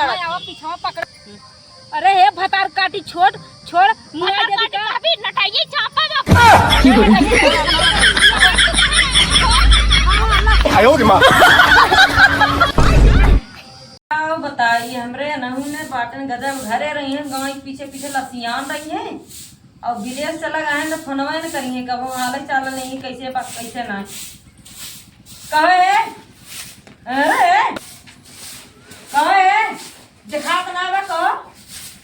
लड़ा आओ पीछे पकड़। अरे हे भतार काटी छोड़ छोड़ मुआ दे का अभी नटाइए चापा आयो रे मां बताइए हमरे नहू ने पाटन गदम घरे रही है गाँव पीछे पीछे लसियान रही है और विदेश चला गए तो फोनवा न करी है कब हाल चाल नहीं कैसे कैसे ना कहे अरे कहे दिखा ना बा को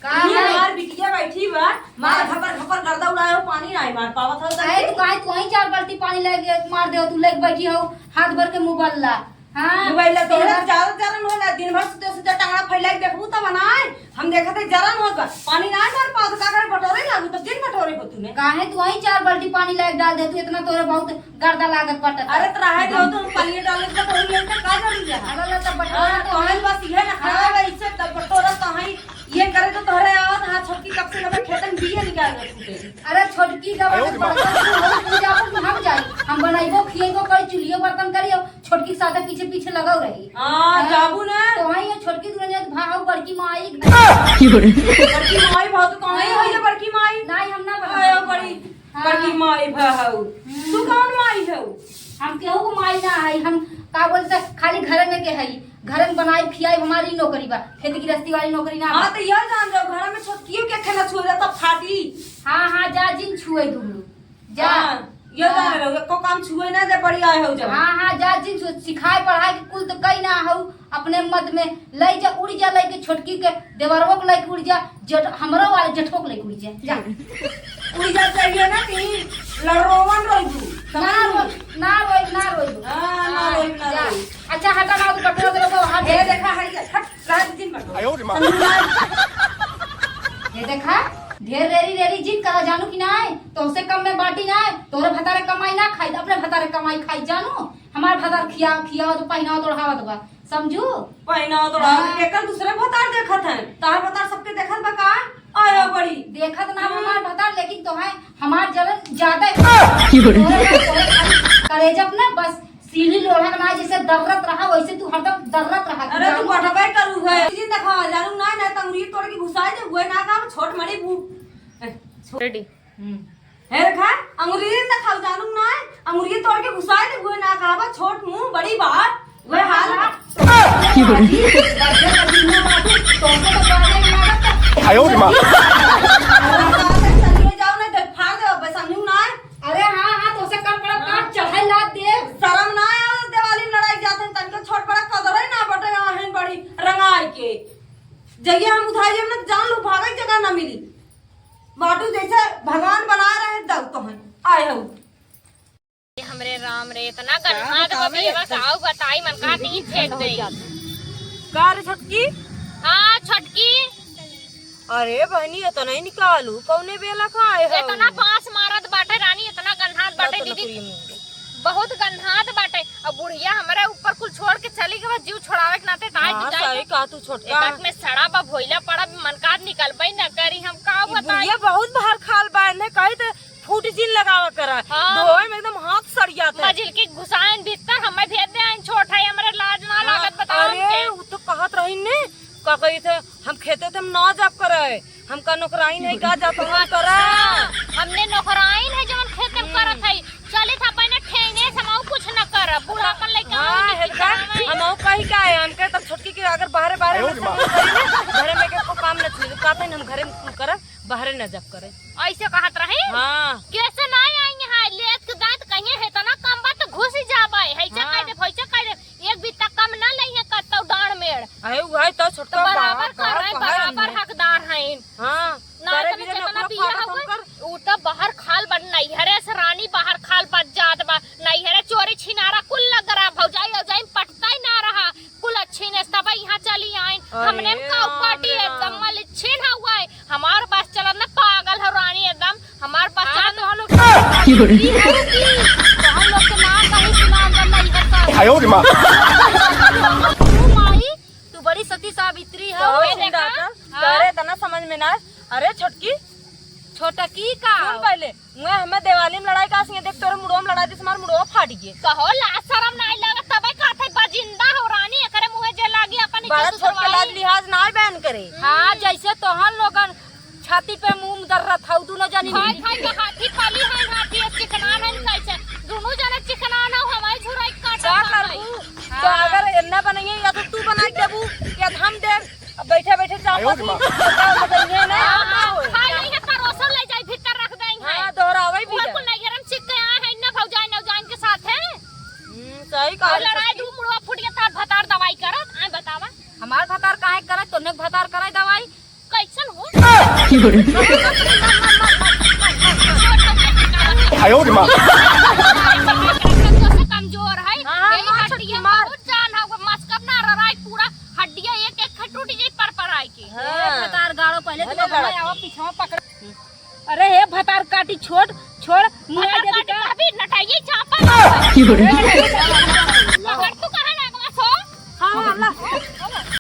मार बिटिया बैठी बा मार खपर खपर गर्दा उड़ायो पानी नहीं मार पावत हो तू ही 4 बाल्टी पानी लेके मार दे तू लेके बैठी हो हाथ भर के मोबाइल ला। हां मोबाइल ला तो ज्यादा होला दिन भर से टांगड़ा फैला के देखबू त बनाए हम देखत जरन होत पानी ना मार पात का करे बटोरे लागू तो दिन बटोरे हो तूने काहे तू ही 4 बाल्टी पानी लेके डाल दे तू इतना तोरे बहुत गर्दा लागत पटत। अरे त रहे दो तो पानी डाले तो कोई लेके का जरूरी है अरे ला त बटोरा तो हल बस ये ना खड़ा है इससे तब बटोरा तो ही ये करे तो तोरे आवत हां छोटकी कब से लगे खेतन बिया निकाल के छूटे। अरे छोटकी का पूजा पर हम जाई हम बनाइबो खिएबो कर चुलियो बर्तन करियो छोटकी साथे पीछे पीछे लगाओ रही। हां जाबू ने तो वही छोटकी दुनिया भाव बड़की माई बड़की माई बहुत कहीं होइले बड़की माई नहीं हम ना आयो बड़ी माई भाऊ तू कौन माई हो हम केहू को माई ना है हम का बोलते खाली घर में के हई घर में बनाई खियाई हमारी नौकरी बा खेती गृहस्थी वाली नौकरी ना। हां तो यह जान जाओ घर में छोटकियो के खाना छुए तब फाटी। हां जा जिन छुए दुनु जा ये जान रहो को काम छुए ना दे बड़ी आए हो जब। हां जा जिन सिखाए पढ़ाई के कुल तो कई ना हो अपने मत में लई जा उड़ जा लई के छोटकी के देवरवो के लई उड़ जा जट हमरो वाले जठोक लई उड़ जा उड़ जा चाहिए ना कि लड़रोवन रोइबू ना रोई हां ना रोई ना अच्छा हटा ना तो कटरो के तो हट ये देखा हट रात दिन बटो आयो रे मां ये देखा ढेर रेरी जिद करा जानू कि ना तो उससे कम में बाटी ना तोरे भतारे कमाई ना खाई अपने भतारे कमाई खाई जानू हमारे भतार खिया तो पहनाओ तो ओढ़ावत बा समझू पहनाओ तो एकर दूसरे भतार देखत है तार भतार सबके देखत बा का आयो बड़ी देखत ना हमार भतार लेकिन तो है हमार जलन ज्यादा करेजब ना बस सीढ़ी लोढ़ा ना जैसे दर्रत रहा वैसे तू हटक दर्रत रहा। अरे तू हटबे करू है दिन देखा जानू ना ना तंगरी तोड़ के घुसाए दे हुए ना काम छोट मड़ी भू रेडी है रखा अंगुरी ना खाओ जानू ना अंगुरी तोड़ के घुसाए दे हुए ना खावा छोट मुंह बड़ी बात वे हाल आयो रे मां जाओ ना दे फाड़ दे बस समझू ना। अरे हां तो से कर पड़ा काट चढ़ाई ला दे शर्म ना आवे दिवाली में लड़ाई जाते तनके छोट बड़ा कदर है ना बटे आहन बड़ी रंगाई के जगह हम उठाई हम ना जान लो भागे जगह ना मिली बाटू जैसे भगवान बना रहे दब तो है आए हो हमरे राम रे इतना गन्हात बबी बस आओ बताई मन का नहीं फेंक दे कार छटकी। हां छटकी अरे बहनी ये तो नहीं निकालू कौने बेला खाए हो इतना पास मारत बाटे रानी इतना गन्हात बाटे दीदी बहुत गन्हात बाटे अब बुढ़िया हमारे ऊपर कुल छोड़ के चली गई जीव छोड़ावे के नाते काहे तू जाई का तू छोटका एक में सड़ा बा भोइला पड़ा मन का निकलबई न करी हम का बताई ये बहुत बाहर खाल बांधे कही तो फूट जिन लगावा करा धोए में एकदम हाथ सड़िया था मजिल की घुसाएन भीतर हमें भेज दे आइन छोट है हमरे लाज ना लागत बताओ अरे वो तो कहत रही ने का कही थे हम खेते थे हम ना जब करे हमका नौकराइन है का जात हम करे हमने नौकराइन है जवन खेत में करत है चले था पहले ठेंगे समाऊ कुछ न कर बूढ़ा अपन लेके हम कही का है हमके तब छोटकी के अगर बाहर घरे में के को काम न छे कहते हम घरे में करे बाहर न जब करे ऐसे कहत रहे। हां कैसे ना आएंगे हां लेत के दांत कहिए है तना कम बात घुस जाबे हैसे कह दे भैसे कह दे एक बित्ता कम ना लइहे कतौ डांड मेड़ आए भाई तो छोटका बराबर कर रहे बराबर हकदार हैं। हां ना तब कितना पिया हो उ त बाहर खाल बन नहीं हरे से रानी बाहर खाल बच जात बा नहीं हरे चोरी छिनारा कुल लग रहा भौजाई हो जाई पटता ही ना रहा कुल अच्छी ने तब यहां चली आई हमने का पार्टी एकदम मल छीन हुआ है हमार बस चलत ना पागल हो रानी एकदम हमार बस चलत हम लोग के नाम कहीं सुना नहीं करता आयो रे मां तू माई तू बड़ी सती सावित्री है करे तना समझ में ना। अरे छोटकी छोटा की का पहले मैं हमें दिवाली में लड़ाई का देख तोरे मुड़ो में लड़ाई हमार मुड़ो फाट गए कहो ला शरम नहीं लगा तबे कहते बजिंदा हो रानी एकरे मुंह जे लागी अपन बात छोड़ के लाज लिहाज ना करे। हाँ जैसे तोहन लोगन छाती पे मुंह दर्रत हौ दोनों जनी हाय हाय के हाथी पाली है हाथी चिकना है कैसे दोनों जने चिकना ना हमारी झुराई काटा का करबू तो अगर एन्ना बनाइए या तो तू बना के देबू या हम दे बैठे बैठे चापत बताइए ना खाई नहीं है परोसा ले जाई भीतर रख देंगे हां दोहरावे भी बिल्कुल नहीं गरम चिक के आए हैं ना भौजाई नौजान के साथ है सही और कहा लड़ाई दू मुड़वा फुट के तार भतार दवाई करत आए बतावा हमार भतार काहे करे तोने भतार करे दवाई कैसन हो 哎呦我的妈！ कमजोर है यही हड्डियां बहुत जान है मस्कब ना रराई पूरा हड्डियां एक एक टूट जाई पर आई की भतार गाड़ो पहले अरे तो गाड़ो। आवा पीछे पकड़ अरे हे भतार काटी छोड़ मुआ दे अभी नटाइए चापा